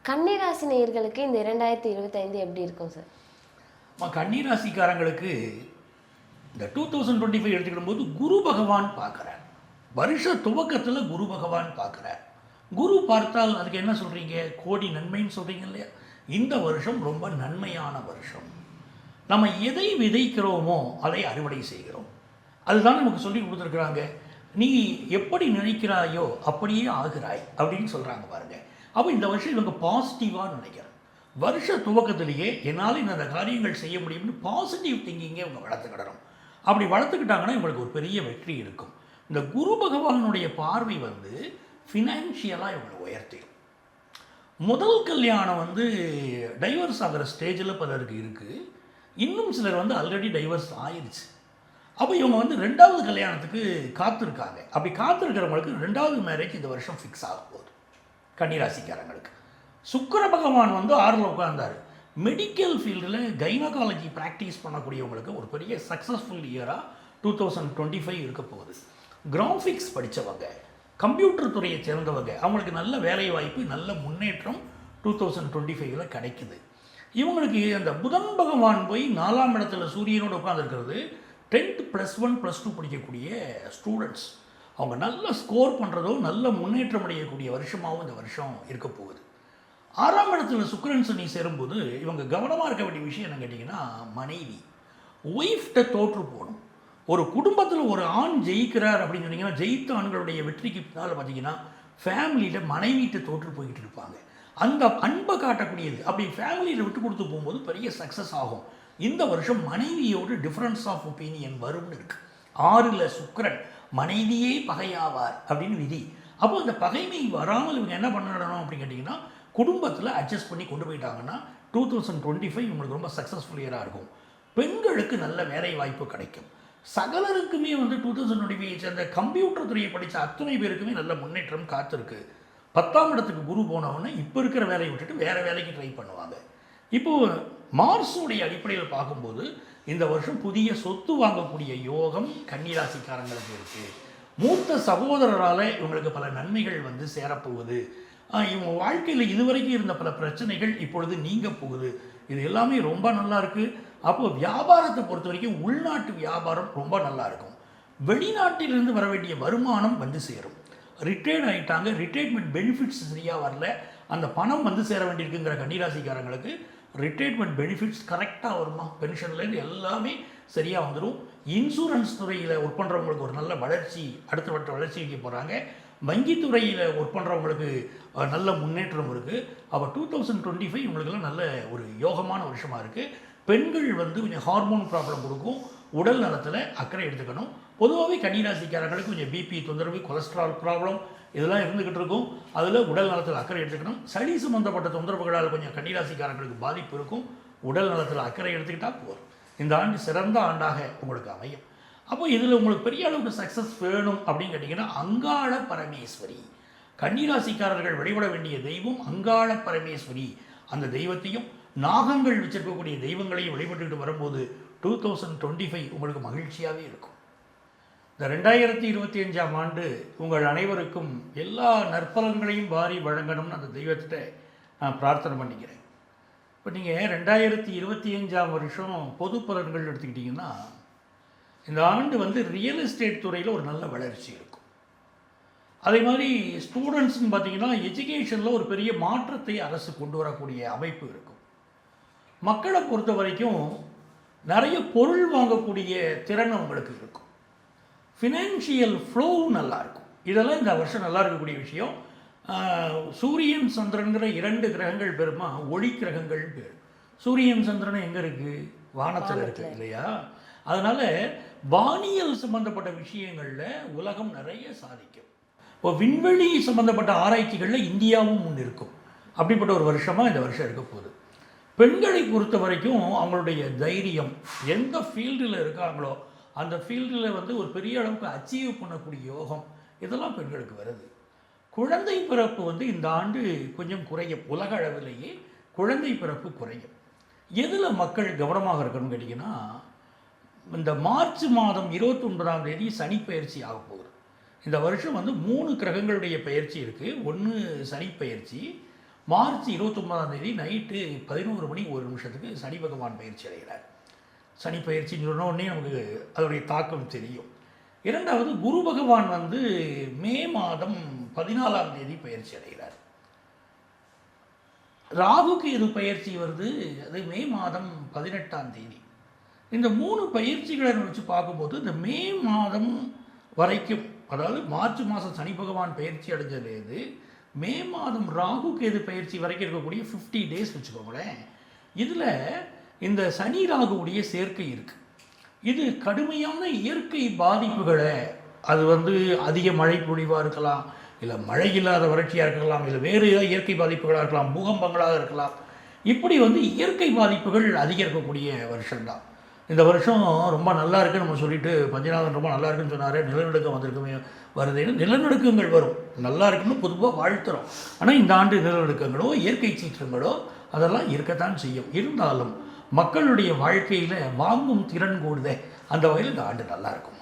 கன்னிராசி நேயர்களுக்கு இந்த 2025 எப்படி இருக்கும் சார்? கன்னிராசிக்காரங்களுக்கு இந்த 2025 எடுத்துக்கிடும் போது குரு பகவான் பார்க்குறார். வருஷ துவக்கத்தில் குரு பகவான் பார்க்குறார். குரு பார்த்தால் அதுக்கு என்ன சொல்கிறீங்க? கோடி நன்மைன்னு சொல்கிறீங்க இல்லையா? இந்த வருஷம் ரொம்ப நன்மையான வருஷம். நம்ம எதை விதைக்கிறோமோ அதை அறுவடை செய்கிறோம். அதுதான் நமக்கு சொல்லி கொடுத்துருக்குறாங்க. நீ எப்படி நினைக்கிறாயோ அப்படியே ஆகிறாய் அப்படின்னு சொல்கிறாங்க பாருங்கள். அப்போ இந்த வருஷம் இவங்க பாசிட்டிவாக நினைக்கிறேன். வருஷ துவக்கத்திலேயே என்னால் இந்த காரியங்கள் செய்ய முடியும்னு பாசிட்டிவ் திங்கிங்கை இவங்க வளர்த்துக்கிடணும். அப்படி வளர்த்துக்கிட்டாங்கன்னா இவங்களுக்கு ஒரு பெரிய வெற்றி இருக்கும். இந்த குரு பகவானுடைய பார்வை வந்து ஃபினான்ஷியலாக இவங்களை உயர்த்திடும். முதல் கல்யாணம் டைவர்ஸ் ஆகிற ஸ்டேஜில் பலருக்கு இருக்குது. இன்னும் சிலர் ஆல்ரெடி டைவர்ஸ் ஆயிடுச்சு. அப்போ இவங்க ரெண்டாவது கல்யாணத்துக்கு காத்திருக்காங்க. அப்படி காத்திருக்கிறவங்களுக்கு ரெண்டாவது மேரேஜ் இந்த வருஷம் ஃபிக்ஸ் ஆக போகுது. கன்னிராசிக்காரங்களுக்கு சுக்கிர பகவான் 6ல் உட்கார்ந்தார். மெடிக்கல் ஃபீல்டில் கைனகாலஜி ப்ராக்டிஸ் பண்ணக்கூடியவங்களுக்கு ஒரு பெரிய சக்ஸஸ்ஃபுல் இயராக 2025 இருக்க போகுது. கிராஃபிக்ஸ் படித்தவங்க, கம்ப்யூட்டர் துறையை சேர்ந்தவங்க, அவங்களுக்கு நல்ல வேலை வாய்ப்பு, நல்ல முன்னேற்றம் 2025 கிடைக்குது. இவங்களுக்கு அந்த புதன் பகவான் போய் 4ஆம் இடத்துல சூரியனோடு உட்காந்துருக்கிறது 10th +1 +2 படிக்கக்கூடிய ஸ்டூடெண்ட்ஸ் அவங்க நல்ல ஸ்கோர் பண்ணுறதோ நல்ல முன்னேற்றம் அடையக்கூடிய வருஷமாகவும் இந்த வருஷம் இருக்க போகுது. 6ஆம் இடத்துல சுக்கிரன் சனி சேரும்போது இவங்க கவனமாக இருக்க வேண்டிய விஷயம் என்ன கேட்டிங்கன்னா, மனைவி ஒய்ஃப்ட்ட தோற்று போகணும். ஒரு குடும்பத்தில் ஒரு ஆண் ஜெயிக்கிறார் அப்படின்னு சொன்னீங்கன்னா, ஜெயித்த ஆண்களுடைய வெற்றிக்கு பின்னால் பார்த்தீங்கன்னா ஃபேமிலியில் மனைவிட்ட தோற்று போய்கிட்டு இருப்பாங்க. அந்த அன்பை காட்டக்கூடியது அப்படி ஃபேமிலியில் விட்டு கொடுத்து போகும்போது பெரிய சக்ஸஸ் ஆகும். இந்த வருஷம் மனைவியோடு டிஃப்ரென்ஸ் ஆஃப் ஒப்பீனியன் வரும்னு இருக்குது. 6ல் சுக்கிரன் மனைவியே பகையாவார் அப்படின்னு விதி. அப்போ அந்த பகைமை வராமல் இவங்க என்ன பண்ணணும் அப்படின்னு கேட்டிங்கன்னா, குடும்பத்தில் அட்ஜஸ்ட் பண்ணி கொண்டு போயிட்டாங்கன்னா 2025 இவங்களுக்கு ரொம்ப சக்ஸஸ்ஃபுல் இயராக இருக்கும். பெண்களுக்கு நல்ல வேலை வாய்ப்பு கிடைக்கும். சகலருக்குமே 2025 சேர்ந்த கம்ப்யூட்டர் துறையை படித்த அத்தனை பேருக்குமே நல்ல முன்னேற்றம் காத்திருக்கு. 10ஆம் இடத்துக்கு குரு போனவுடனே இப்போ இருக்கிற வேலையை விட்டுட்டு வேறு வேலைக்கு ட்ரை பண்ணுவாங்க. இப்போது மார்ஸுடைய அடிப்படையில் பார்க்கும்போது இந்த வருஷம் புதிய சொத்து வாங்கக்கூடிய யோகம் கன்னிராசிக்காரங்களுக்கு இருக்குது. மூத்த சகோதரரால் இவங்களுக்கு பல நன்மைகள் சேரப்போகுது. இவங்க வாழ்க்கையில் இதுவரைக்கும் இருந்த பல பிரச்சனைகள் இப்பொழுது நீங்க போகுது. இது எல்லாமே ரொம்ப நல்லா இருக்குது. அப்போது வியாபாரத்தை பொறுத்த வரைக்கும் உள்நாட்டு வியாபாரம் ரொம்ப நல்லா இருக்கும். வெளிநாட்டிலிருந்து வர வேண்டிய வருமானம் சேரும். ரிட்டையர்ட் ஆகிட்டாங்க, ரிட்டையர்மெண்ட் பெனிஃபிட்ஸ் சரியாக வரல, அந்த பணம் சேர வேண்டியிருக்குங்கிற கன்னிராசிக்காரங்களுக்கு ரிட்டையர்மெண்ட் பெனிஃபிட்ஸ் கரெக்டாக வருமா? பென்ஷன்லேருந்து எல்லாமே சரியாக வந்துடும். இன்சூரன்ஸ் துறையில் ஒர்க் பண்ணுறவங்களுக்கு ஒரு நல்ல வளர்ச்சி, அடுத்த வளர்ச்சி வைக்க போகிறாங்க. வங்கித்துறையில் ஒர்க் பண்ணுறவங்களுக்கு நல்ல முன்னேற்றம் இருக்குது. அப்போ 2025 இவங்களுக்கெல்லாம் நல்ல ஒரு யோகமான வருஷமாக இருக்குது. பெண்கள் கொஞ்சம் ஹார்மோன் ப்ராப்ளம் கொடுக்கும். உடல் நலத்தில் அக்கறை எடுத்துக்கணும். பொதுவாகவே கன்னிராசிக்காரங்களுக்கு கொஞ்சம் பிபி தொந்தரவு, கொலஸ்ட்ரால் ப்ராப்ளம் இதெல்லாம் இருந்துக்கிட்டு இருக்கும். அதில் உடல் நலத்தில் அக்கறை எடுத்துக்கணும். சளி சம்மந்தப்பட்ட தொந்தரவுகளால் கொஞ்சம் கன்னிராசிக்காரங்களுக்கு பாதிப்பு இருக்கும். உடல் நலத்தில் அக்கறை எடுத்துக்கிட்டால் போதும். இந்த ஆண்டு சிறந்த ஆண்டாக உங்களுக்கு அமையும். அப்போ இதில் உங்களுக்கு பெரிய அளவுக்கு சக்ஸஸ் வேணும் அப்படின்னு கேட்டிங்கன்னா, அங்காள பரமேஸ்வரி, கன்னிராசிக்காரர்கள் வழிபட வேண்டிய தெய்வம் அங்காள பரமேஸ்வரி. அந்த தெய்வத்தையும் நாகங்கள் வச்சிருக்கக்கூடிய தெய்வங்களையும் வழிபட்டுக்கிட்டு வரும்போது 2025 உங்களுக்கு மகிழ்ச்சியாகவே இருக்கும். இந்த 2025ஆம் ஆண்டு உங்கள் அனைவருக்கும் எல்லா நற்பலன்களையும் வாரி வழங்கணும்னு அந்த தெய்வத்தை நான் பிரார்த்தனை பண்ணிக்கிறேன். இப்போ நீங்கள் 2025ஆம் வருஷம் பொது பலன்கள் எடுத்துக்கிட்டிங்கன்னா, இந்த ஆண்டு ரியல் எஸ்டேட் துறையில் ஒரு நல்ல வளர்ச்சி இருக்கும். அதே மாதிரி ஸ்டூடெண்ட்ஸ்ன்னு பார்த்தீங்கன்னா, எஜுகேஷனில் ஒரு பெரிய மாற்றத்தை அரசு கொண்டு வரக்கூடிய அமைப்பு இருக்கும். மக்களை பொறுத்த வரைக்கும் நிறைய பொருள் வாங்கக்கூடிய திறன் அவங்களுக்கு இருக்கும். ஃபினான்ஷியல் ஃப்ளோவும் நல்லாயிருக்கும். இதெல்லாம் இந்த வருஷம் நல்லா இருக்கக்கூடிய விஷயம். சூரியன் சந்திரன்கிற 2 கிரகங்கள் பேருமா ஒளி கிரகங்கள் பேர். சூரியன் சந்திரன் எங்கே இருக்குது? வானத்தில் இருக்குது இல்லையா? அதனால் வானியல் சம்பந்தப்பட்ட விஷயங்களில் உலகம் நிறைய சாதிக்கும். இப்போ விண்வெளி சம்பந்தப்பட்ட ஆராய்ச்சிகளில் இந்தியாவும் முன் இருக்கும். அப்படிப்பட்ட ஒரு வருஷமாக இந்த வருஷம் இருக்க போகுது. பெண்களை பொறுத்த வரைக்கும் அவங்களுடைய தைரியம், எந்த ஃபீல்டில் இருக்காங்களோ அந்த ஃபீல்டில் ஒரு பெரிய அளவுக்கு அச்சீவ் பண்ணக்கூடிய யோகம் இதெல்லாம் பெண்களுக்கு வருது. குழந்தை பிறப்பு இந்த ஆண்டு கொஞ்சம் குறையும். உலக அளவிலேயே குழந்தை பிறப்பு குறையும். எதில் மக்கள் கவனமாக இருக்கணும்னு கேட்டிங்கன்னா, இந்த மார்ச் மாதம் 29ஆம் தேதி சனி பயிற்சி ஆக போகுது. இந்த வருஷம் 3 கிரகங்களுடைய பயிற்சி இருக்குது. ஒன்று சனி பயிற்சி, மார்ச் 29ஆம் தேதி நைட்டு 11 மணி 1 நிமிஷத்துக்கு சனி பகவான் பயிற்சி அடைகிறார். சனி பயிற்சின்னு சொன்ன உடனே நமக்கு அதோடைய தாக்கம் தெரியும். இரண்டாவது குரு பகவான் வந்து மே மாதம் 14ஆம் தேதி பயிற்சி அடைகிறார். ராகுக்கு இது பயிற்சி வருது, அது மே மாதம் 18ஆம் தேதி. இந்த 3 பயிற்சிகளை வச்சு பார்க்கும்போது இந்த மே மாதம் வரைக்கும், அதாவது மார்ச் மாதம் சனி பகவான் பயிற்சி அடைஞ்சதுலேருந்து மே மாதம் ராகு கேது பயிற்சி வரைக்கும் இருக்கக்கூடிய 50 டேஸ் வச்சுக்கோங்களேன். இதில் இந்த சனி ராகுவுடைய சேர்க்கை இருக்குது. இது கடுமையான இயற்கை பாதிப்புகளை, அது வந்து அதிக மழை பொழிவாக இருக்கலாம், இல்லை மழை இல்லாத வறட்சியாக இருக்கலாம், இல்லை வேறு ஏதாவது இயற்கை பாதிப்புகளாக இருக்கலாம், பூகம்பங்களாக இருக்கலாம். இப்படி வந்து இயற்கை பாதிப்புகள் அதிகரிக்கக்கூடிய வருஷம்தான் இந்த வருஷம். ரொம்ப நல்லா இருக்குன்னு நம்ம சொல்லிட்டு பஞ்சநாதன் ரொம்ப நல்லா இருக்குன்னு சொன்னார், நிலநடுக்கம் வந்திருக்குமே வருதுன்னு. நிலநடுக்கங்கள் வரும், நல்லா இருக்குன்னு பொதுவாக வாழ்த்துறோம். ஆனால் இந்த ஆண்டு நிலநடுக்கங்களோ இயற்கை சீற்றங்களோ அதெல்லாம் இருக்கத்தான் செய்யும். இருந்தாலும் மக்களுடைய வாழ்க்கையில் வாங்கும் திறன் கூடுதே, அந்த வகையில் இந்த ஆண்டு நல்லா இருக்கும்.